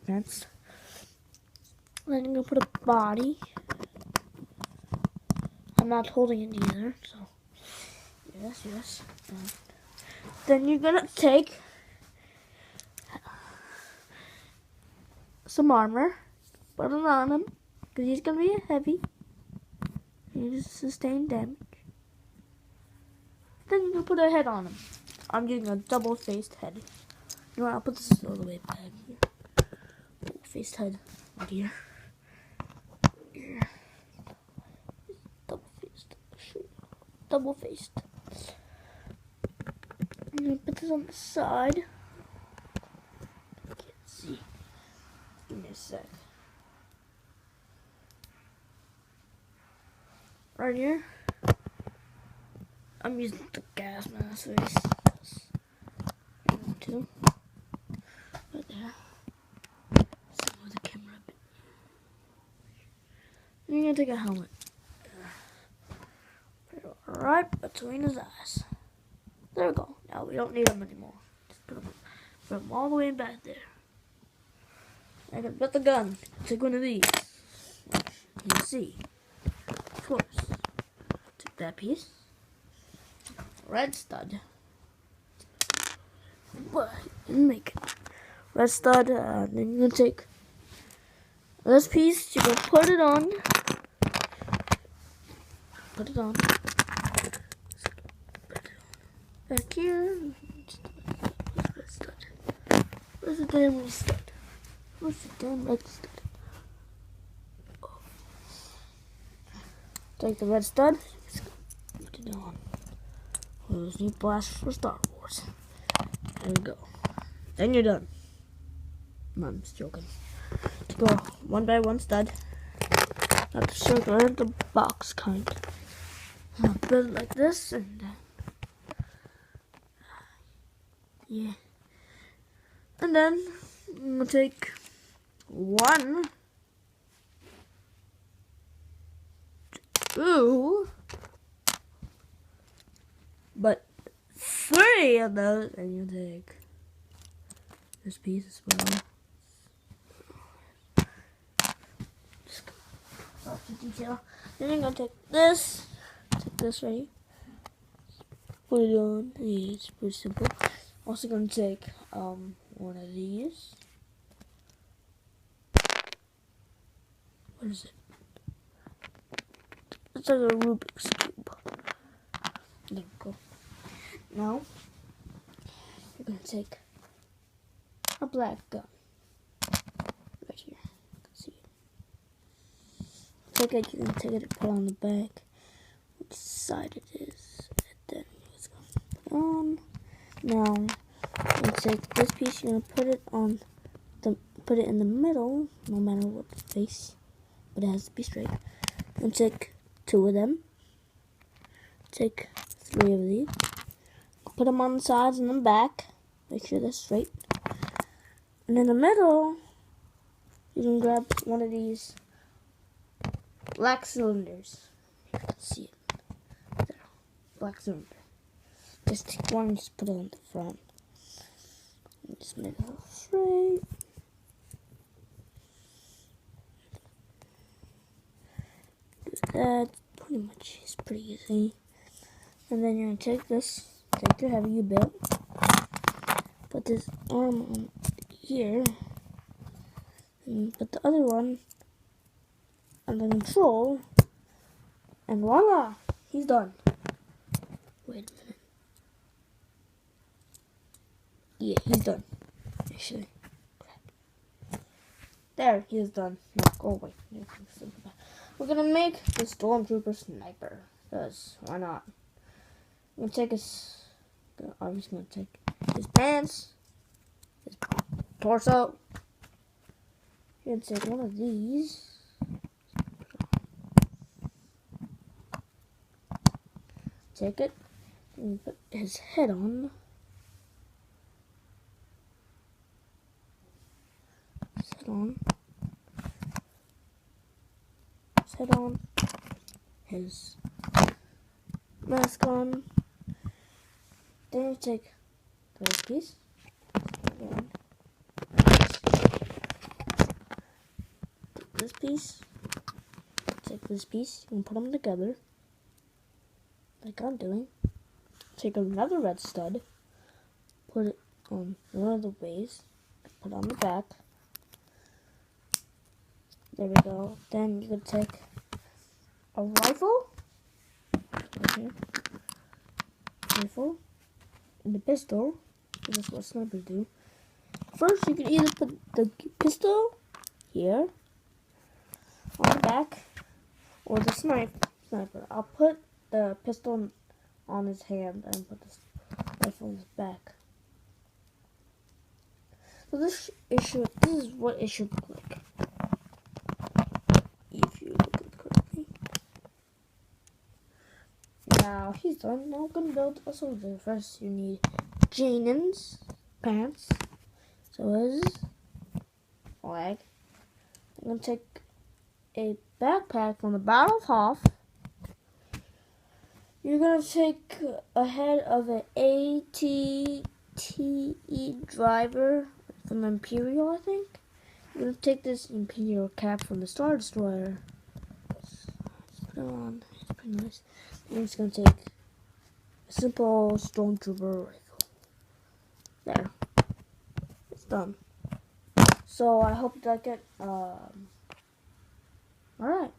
pants. Then you're gonna put a body. I'm not holding it either, so yes. Then you're gonna take some armor, put it on him, because he's gonna be heavy. He needs to sustain damage. Then you can put a head on him. I'm getting a double-faced head. You know what? I'll put this all the way back here. Double-faced head right here. Here. Double-faced. Double-faced. I'm gonna put this on the side. I can't see. Give me a sec. Right here. I'm using the gas mask face. Two. Right there. So move the camera a bit. And you're gonna take a helmet. Put it right between his eyes. There we go. Now we don't need them anymore. Just put them all the way back there. And then put the gun. Take one of these. Which you can see. Of course. Take that piece. Red stud. What? Make it. Red stud. Then you're gonna take this piece. You're gonna put it on. Put it on. Back here. Red stud. Where's the damn red stud? Where's the damn red stud? Oh. Take the red stud. Put it on. Those new blasters for Star Wars. There we go. Then you're done. I'm just joking. To go one by one stud. Not the circular, the box kind. I'll build it like this and yeah. And then I'm gonna take one, two, but three of those, and you take this piece as well. Just lots of detail. Then you're gonna take this right, put it on. It's pretty simple. Also gonna take one of these. What is it? It's like a Rubik's Cube. There we go. Now, you're going to take a black gun. Right here. You can see it. Take it, you can take it and put it on the back. Which side it is. And then it's going to put it on. Now, you're going to take this piece, you're going to put it on put it in the middle, no matter what face, but it has to be straight. And take two of them. Take three of these. Put them on the sides and the back. Make sure they're straight. And in the middle, you can grab one of these black cylinders. You can see it. There. Black cylinder. Just take one and just put it on the front. And just make it all straight. That pretty much is pretty easy. And then you're gonna take this, take your heavy you built, put this arm on here, and put the other one on the control, and voila, he's done. Wait a minute. Yeah, he's done. Actually, there, he's done. No, go away. We're gonna make the Stormtrooper sniper. Because why not? I'm gonna take his. I'm just gonna take his pants, his torso. I'm gonna take one of these. Take it and put his head on. His head on. Head on, his mask on. Then you take the right piece, this piece. Take this piece and put them together, like I'm doing. Take another red stud, put it on one of the ways, put it on the back. There we go. Then you can take a rifle, right here, rifle, and the pistol. This is what snipers do. First, you can either put the pistol here on the back, or the sniper. I'll put the pistol on his hand and put the rifle on his back. So this is what it should look like if you look at it correctly. Now he's done. Now I'm gonna build a soldier. First, you need Janen's pants. So his flag. I'm gonna take a backpack from the Battle of Hoth. You're gonna take a head of an ATTE driver from the Imperial, I think. You're gonna take this Imperial cap from the Star Destroyer. Let's put it on. It's pretty nice. I'm just gonna take a simple Stormtrooper rifle. There. It's done. So I hope you like it. Alright.